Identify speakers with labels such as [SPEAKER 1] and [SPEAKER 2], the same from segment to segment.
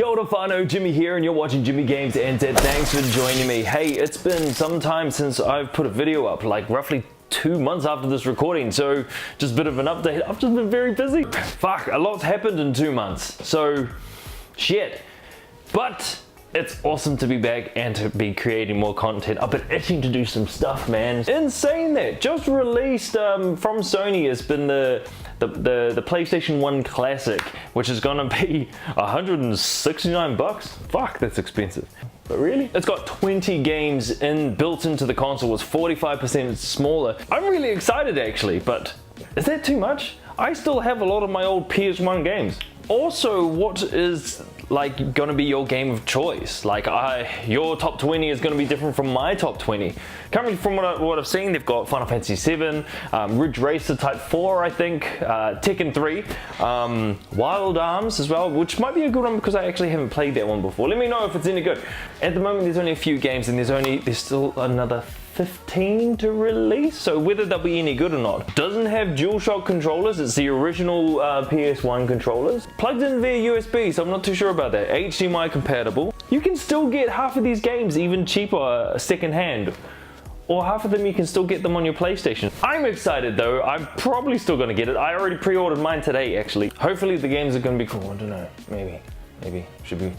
[SPEAKER 1] Kia ora whanau, Jimmy here, and you're watching Jimmy Games NZ. Thanks for joining me. Hey, it's been some time since I've put a video up, like roughly 2 months after this recording, so just a bit of an update. I've just been very busy. Fuck, a lot's happened in 2 months, so shit. But it's awesome to be back and to be creating more content. I've been itching to do some stuff, man. In saying that, just released from Sony has been the PlayStation 1 Classic, which is gonna be 169 bucks. Fuck, that's expensive. But really? It's got 20 games built into the console. It's 45% smaller. I'm really excited actually, but is that too much? I still have a lot of my old PS1 games. Also, what is like gonna be your game of choice? Like your top 20 is gonna be different from my top 20. Currently, from what I've seen, they've got Final Fantasy 7, Ridge Racer Type 4, I think, Tekken 3, Wild Arms as well, which might be a good one because I actually haven't played that one before. Let me know if it's any good. At the moment, there's only a few games, and there's still another 15 to release, so whether they'll be any good or not. Doesn't have DualShock controllers. It's the original PS1 controllers. Plugged in via USB, so I'm not too sure about that. HDMI compatible. You can still get half of these games even cheaper second hand, or half of them you can still get them on your PlayStation. I'm excited though. I'm probably still gonna get it. I already pre-ordered mine today actually. Hopefully the games are gonna be cool. I don't know, maybe, should be.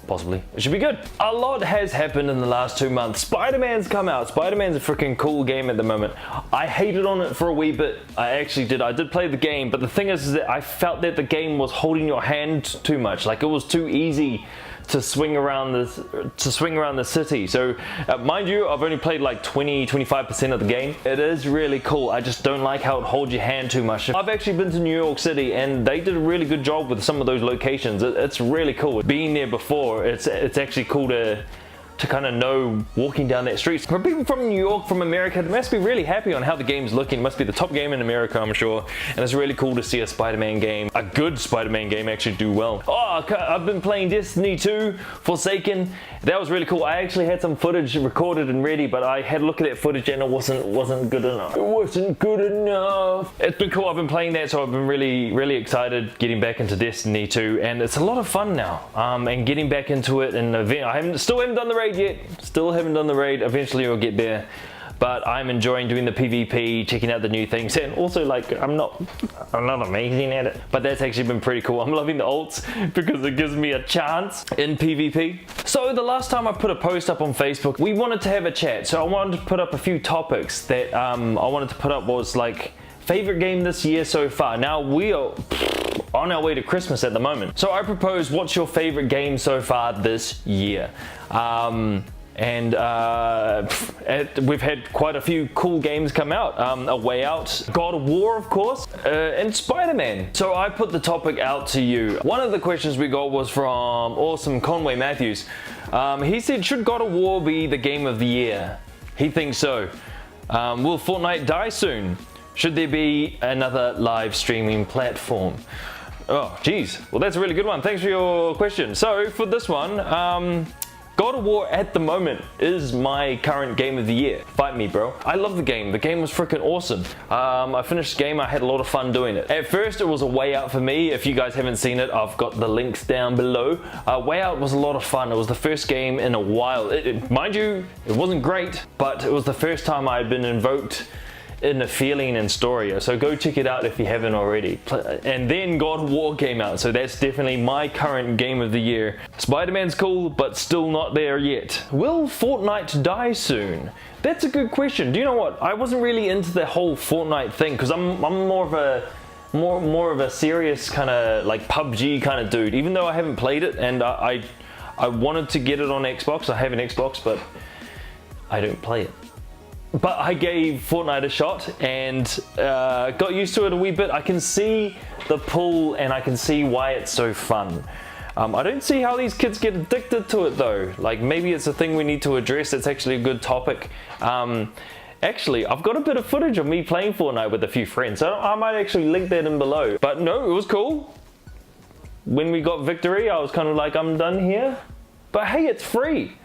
[SPEAKER 1] Possibly. It should be good. A lot has happened in the last 2 months. Spider-Man's come out. Spider-Man's a freaking cool game at the moment. I hated on it for a wee bit. I did play the game, but the thing is that I felt that the game was holding your hand too much. Like it was too easy to swing around the city. So mind you, I've only played like 20-25% of the game. It is really cool. I just don't like how it holds your hand too much. I've actually been to New York City and they did a really good job with some of those locations. It's really cool. Being there before, it's actually cool to kind of know walking down that street. For people from New York, from America, they must be really happy on how the game's looking. It must be the top game in America, I'm sure. And it's really cool to see a Spider-Man game, a good Spider-Man game, actually do well. Oh, I've been playing Destiny 2, Forsaken. That was really cool. I actually had some footage recorded and ready, but I had a look at that footage and it wasn't good enough. It wasn't good enough. It's been cool. I've been playing that, so I've been really excited getting back into Destiny 2, and it's a lot of fun now. And getting back into it, and I still haven't done the raid yet. Still haven't done the raid. Eventually we'll get there. But I'm enjoying doing the PvP, checking out the new things, and also like I'm not amazing at it, but that's actually been pretty cool. I'm loving the ults because it gives me a chance in PvP. So the last time I put a post up on Facebook, we wanted to have a chat. So I wanted to put up a few topics that I wanted to put up was like favorite game this year so far. Now we are on our way to Christmas at the moment. So I propose, what's your favorite game so far this year? We've had quite a few cool games come out. A Way Out, God of War of course, and Spider-Man. So I put the topic out to you. One of the questions we got was from awesome Conway Matthews. He said, should God of War be the game of the year? He thinks so. Will Fortnite die soon? Should there be another live streaming platform? Oh, geez. Well, that's a really good one. Thanks for your question. So for this one, God of War at the moment is my current game of the year. Fight me, bro. I love the game. The game was freaking awesome. I finished the game. I had a lot of fun doing it. At first, it was a Way Out for me. If you guys haven't seen it, I've got the links down below. Way Out was a lot of fun. It was the first game in a while. Mind you, it wasn't great, but it was the first time I had been invoked in a feeling and story, so go check it out if you haven't already. And then God of War came out, so that's definitely my current game of the year. Spider-Man's cool, but still not there yet. Will Fortnite die soon? That's a good question. Do you know what? I wasn't really into the whole Fortnite thing because I'm more of a serious kind of like PUBG kind of dude. Even though I haven't played it, and I wanted to get it on Xbox. I have an Xbox, but I don't play it. But I gave Fortnite a shot and got used to it a wee bit. I can see the pull and I can see why it's so fun. I don't see how these kids get addicted to it though. Like maybe it's a thing we need to address. It's actually a good topic. Actually, I've got a bit of footage of me playing Fortnite with a few friends. So I might actually link that in below. But no, it was cool. When we got victory, I was kind of like, I'm done here. But hey, it's free.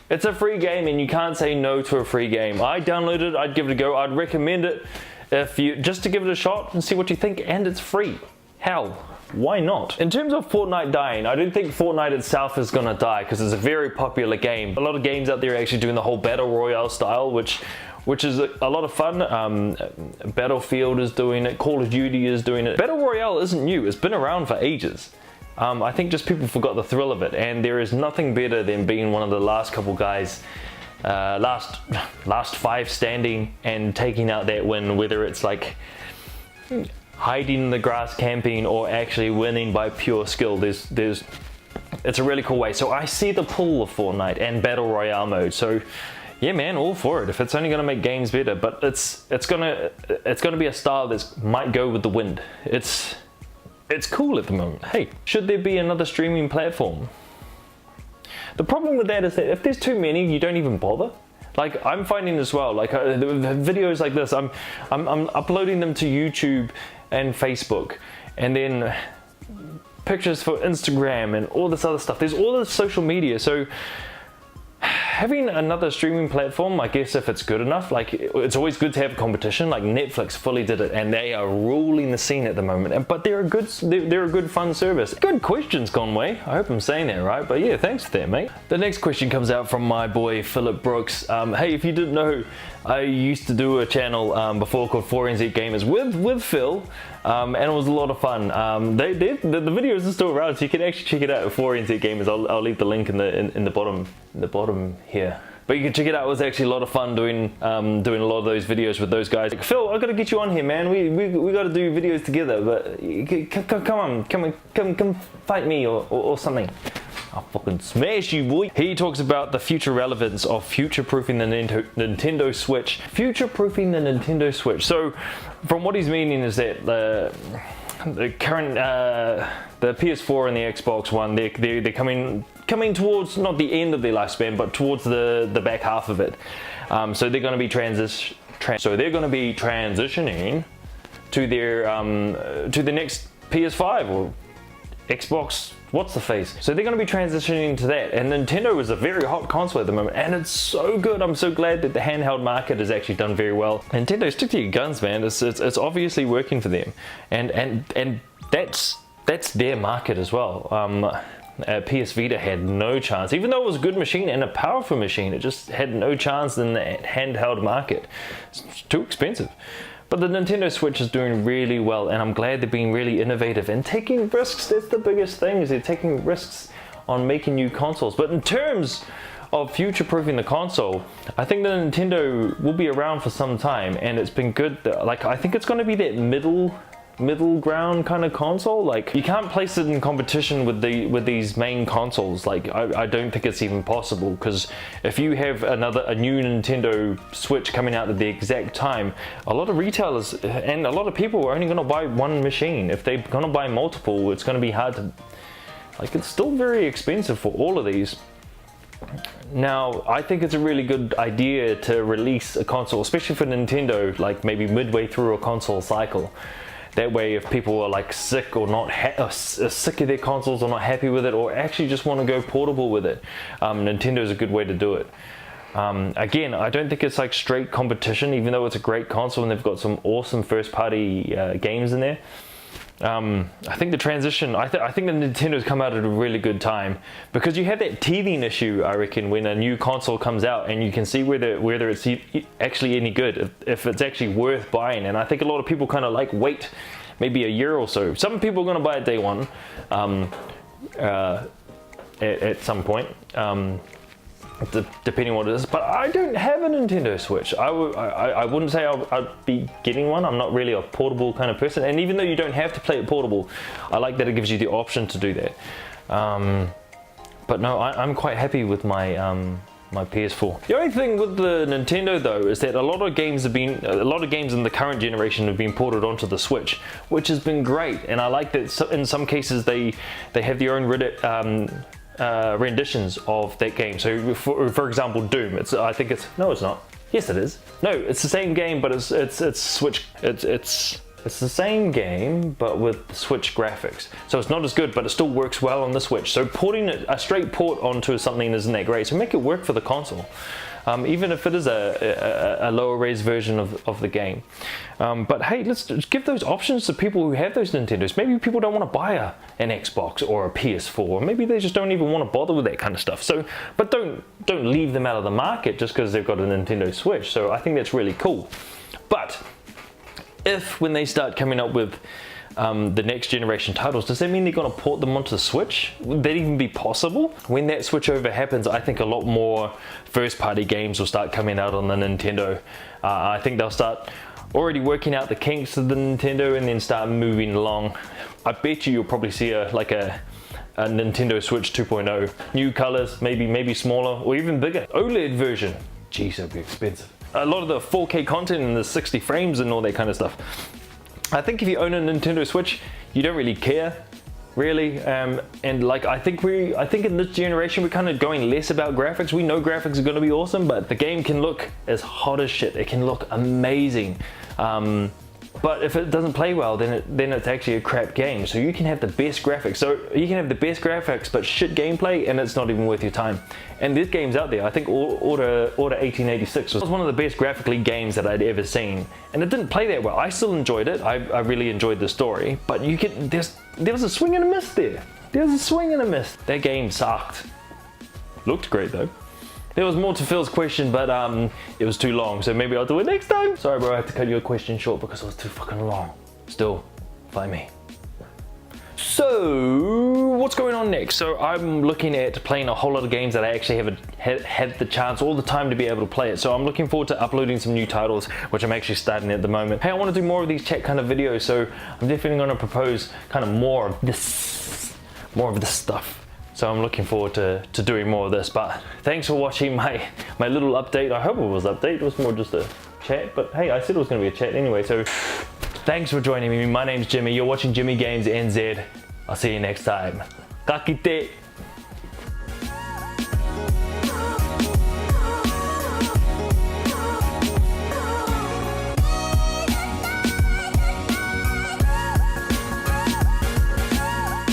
[SPEAKER 1] It's a free game and you can't say no to a free game. I downloaded it, I'd give it a go. I'd recommend it if you just to give it a shot and see what you think, and it's free. Hell, why not? In terms of Fortnite dying, I don't think Fortnite itself is gonna die because it's a very popular game. A lot of games out there are actually doing the whole battle royale style, which is a lot of fun. Battlefield is doing it, Call of Duty is doing it. Battle Royale isn't new, it's been around for ages. I think just people forgot the thrill of it, and there is nothing better than being one of the last couple guys, last 5 standing and taking out that win, whether it's like hiding in the grass camping or actually winning by pure skill. It's a really cool way. So I see the pull of Fortnite and Battle Royale mode. So yeah, man, all for it. If it's only gonna make games better, but it's gonna be a style that might go with the wind. It's cool at the moment. Hey, should there be another streaming platform? The problem with that is that if there's too many, you don't even bother. Like I'm finding as well, like videos like this, I'm uploading them to YouTube and Facebook, and then pictures for Instagram and all this other stuff. There's all this social media, so having another streaming platform, I guess if it's good enough, like it's always good to have a competition. Like Netflix fully did it, and they are ruling the scene at the moment. But they're a good fun service. Good questions, Conway. I hope I'm saying that right. But yeah, thanks for that, mate. The next question comes out from my boy Philip Brooks. Hey, if you didn't know, I used to do a channel before called NZgamers with Phil, and it was a lot of fun. The videos are still around, so you can actually check it out for NZgamers. I'll leave the link in the bottom here. But you can check it out. It was actually a lot of fun doing a lot of those videos with those guys. Like, Phil, I gotta get you on here, man. We gotta do videos together. But come fight me or something. I'll fucking smash you, boy. He talks about the future relevance of future-proofing the Nintendo Switch. Future-proofing the Nintendo Switch. So, from what he's meaning is that the current the PS4 and the Xbox One, they're coming towards not the end of their lifespan, but towards the back half of it. So they're going to be transitioning to the next PS5 or Xbox. What's the face? So they're going to be transitioning to that, and Nintendo is a very hot console at the moment, and it's so good. I'm so glad that the handheld market has actually done very well. Nintendo, stick to your guns, man. It's obviously working for them, and that's their market as well. PS Vita had no chance, even though it was a good machine and a powerful machine. It just had no chance in the handheld market. It's too expensive. But the Nintendo Switch is doing really well, and I'm glad they're being really innovative and taking risks. That's the biggest thing, is they're taking risks on making new consoles. But in terms of future-proofing the console, I think the Nintendo will be around for some time, and it's been good. Like, I think it's going to be that middle ground kind of console. Like, you can't place it in competition with these main consoles. Like, I don't think it's even possible, because if you have a new Nintendo Switch coming out at the exact time, a lot of retailers and a lot of people are only going to buy one machine. If they're going to buy multiple, it's going to be hard to, like, it's still very expensive for all of these. Now, I think it's a really good idea to release a console, especially for Nintendo, like maybe midway through a console cycle. That way, if people are like sick or not sick of their consoles or not happy with it, or actually just want to go portable with it, Nintendo's a good way to do it. Again, I don't think it's like straight competition, even though it's a great console and they've got some awesome first-party games in there. I think the transition, I think the Nintendo's come out at a really good time, because you have that teething issue, I reckon, when a new console comes out and you can see whether it's actually any good, if it's actually worth buying. And I think a lot of people kind of like wait maybe a year or so. Some people are going to buy it day one at some point. Depending on what it is, but I don't have a Nintendo Switch. I wouldn't say I'd be getting one. I'm not really a portable kind of person, and even though you don't have to play it portable, I like that it gives you the option to do that. But no, I'm quite happy with my my PS4. The only thing with the Nintendo though is that a lot of games in the current generation have been ported onto the Switch, which has been great, and I like that in some cases they have their own renditions of that game. So for example, Doom, I think it's, no it's not, yes it is, no, it's the same game, but it's Switch, it's It's the same game, but with the Switch graphics. So it's not as good, but it still works well on the Switch. So porting it, a straight port onto something isn't that great. So make it work for the console. Even if it is a lower res version of the game. But hey, let's give those options to people who have those Nintendos. Maybe people don't want to buy an Xbox or a PS4. Maybe they just don't even want to bother with that kind of stuff. So, but don't leave them out of the market just because they've got a Nintendo Switch. So I think that's really cool. But if when they start coming up with the next generation titles, does that mean they're going to port them onto the Switch? Would that even be possible? When that switchover happens, I think a lot more first party games will start coming out on the Nintendo. I think they'll start already working out the kinks of the Nintendo and then start moving along. I bet you'll probably see a Nintendo Switch 2.0. New colors, maybe smaller or even bigger. OLED version. Geez, that'd be expensive. A lot of the 4K content and the 60 frames and all that kind of stuff. I think if you own a Nintendo Switch, you don't really care, really. And like I think in this generation we're kind of going less about graphics. We know graphics are going to be awesome, but the game can look as hot as shit. It can look amazing. But if it doesn't play well, then it's actually a crap game. So you can have the best graphics. So you can have the best graphics, but shit gameplay, and it's not even worth your time. And there's games out there. I think Order 1886 was one of the best graphically games that I'd ever seen, and it didn't play that well. I still enjoyed it. I really enjoyed the story, but there was a swing and a miss there. There was a swing and a miss. That game sucked. Looked great though. There was more to Phil's question, but it was too long, so maybe I'll do it next time. Sorry bro, I had to cut your question short because it was too fucking long. Still, find me. So, what's going on next? So I'm looking at playing a whole lot of games that I actually haven't had the chance all the time to be able to play it. So I'm looking forward to uploading some new titles, which I'm actually starting at the moment. Hey, I want to do more of these chat kind of videos, so I'm definitely going to propose kind of more of this stuff. So I'm looking forward to doing more of this, but thanks for watching my little update. I hope it was an update, it was more just a chat, but hey, I said it was going to be a chat anyway, so thanks for joining me. My name's Jimmy, you're watching Jimmy Games NZ. I'll see you next time. Ka kite.